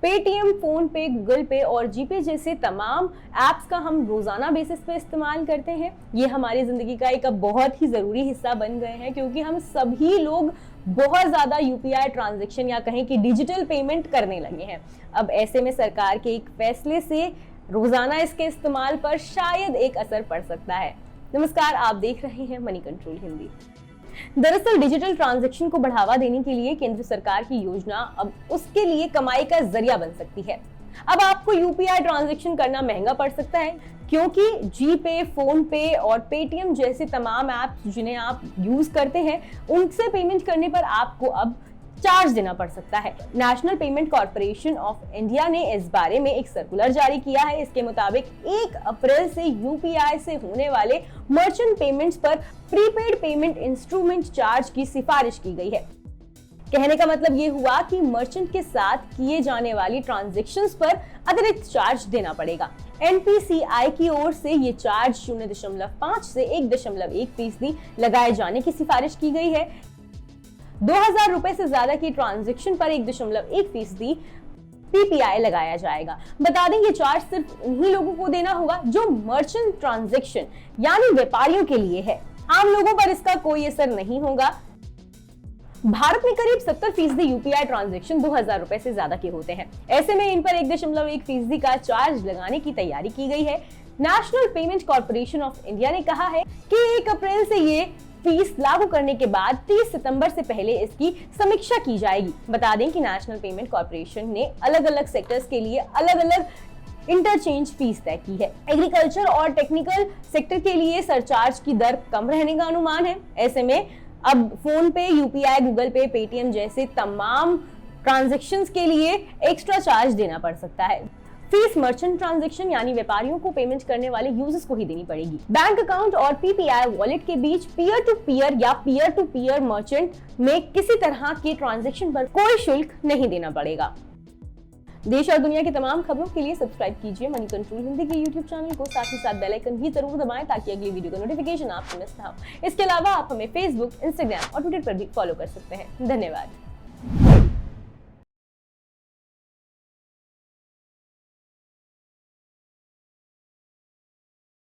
Paytm, phone पे, Google पे और जीपे जैसे तमाम ऐप्स का हम रोजाना बेसिस पे इस्तेमाल करते हैं। ये हमारी जिंदगी का एक अब बहुत ही जरूरी हिस्सा बन गए हैं, क्योंकि हम सभी लोग बहुत ज्यादा यूपीआई ट्रांजैक्शन या कहें कि डिजिटल पेमेंट करने लगे हैं। अब ऐसे में सरकार के एक फैसले से रोजाना इसके इस्तेमाल पर शायद एक असर पड़ सकता है। नमस्कार, आप देख रहे हैं मनी कंट्रोल हिंदी। दरअसल डिजिटल ट्रांजैक्शन को बढ़ावा देने के लिए केंद्र सरकार की योजना अब उसके लिए कमाई का जरिया बन सकती है। अब आपको यूपीआई ट्रांजैक्शन करना महंगा पड़ सकता है, क्योंकि जीपे, फोन पे और पेटीएम जैसे तमाम ऐप्स जिन्हें आप यूज करते हैं, उनसे पेमेंट करने पर आपको अब चार्ज देना पड़ सकता है। National payment corporation of India ने इस बारे में एक सर्कुलर जारी किया है। इसके मुताबिक 1 अप्रैल से यूपीआई से होने वाले मर्चेंट पेमेंट्स पर प्रीपेड पेमेंट इंस्ट्रूमेंट चार्ज की सिफारिश की गई है। कहने का मतलब ये हुआ कि मर्चेंट के साथ किए जाने वाली ट्रांजैक्शंस पर अतिरिक्त चार्ज देना पड़ेगा। एनपीसीआई की ओर से ये चार्ज 0.5 से 1.1% लगाए जाने की सिफारिश की गई है। 2000 रुपए से ज्यादा की ट्रांजैक्शन पर 1.1% पीपीआई लगाया जाएगा। बता दें, ये चार्ज सिर्फ उन्हीं लोगों को देना होगा जो मर्चेंट ट्रांजैक्शन यानी व्यापारियों के लिए है। आम लोगों पर इसका कोई असर नहीं होगा। भारत में करीब 70% यूपीआई ट्रांजैक्शन 2000 रुपए से ज्यादा के होते हैं। ऐसे में इन पर 1.1% का चार्ज लगाने की तैयारी की गई है। National payment corporation of India ने कहा है कि 1 अप्रैल से ये फीस लागू करने के बाद 30 सितंबर से पहले इसकी समीक्षा की जाएगी। बता दें कि नेशनल पेमेंट कॉर्पोरेशन ने अलग अलग सेक्टर्स के लिए अलग अलग इंटरचेंज फीस तय की है। एग्रीकल्चर और टेक्निकल सेक्टर के लिए सरचार्ज की दर कम रहने का अनुमान है। ऐसे में अब फोन पे, यूपीआई, गूगल पे, पेटीएम जैसे तमाम ट्रांजैक्शंस के लिए एक्स्ट्रा चार्ज देना पड़ सकता है। फीस मर्चेंट ट्रांजैक्शन यानी व्यापारियों को पेमेंट करने वाले यूजर्स को ही देनी पड़ेगी। बैंक अकाउंट और पीपीआई वॉलेट के बीच पीयर टू पीयर या पीयर टू पीयर मर्चेंट में किसी तरह के ट्रांजैक्शन पर कोई शुल्क नहीं देना पड़ेगा। देश और दुनिया की तमाम खबरों के लिए सब्सक्राइब कीजिए मनी कंट्रोल हिंदी के यूट्यूब चैनल को। साथ ही साथ बेल आइकन भी जरूर दबाएं ताकि अगली वीडियो का नोटिफिकेशन आपको मिस ना हो। इसके अलावा आप हमें फेसबुक, इंस्टाग्राम और ट्विटर पर भी फॉलो कर सकते हैं। धन्यवाद।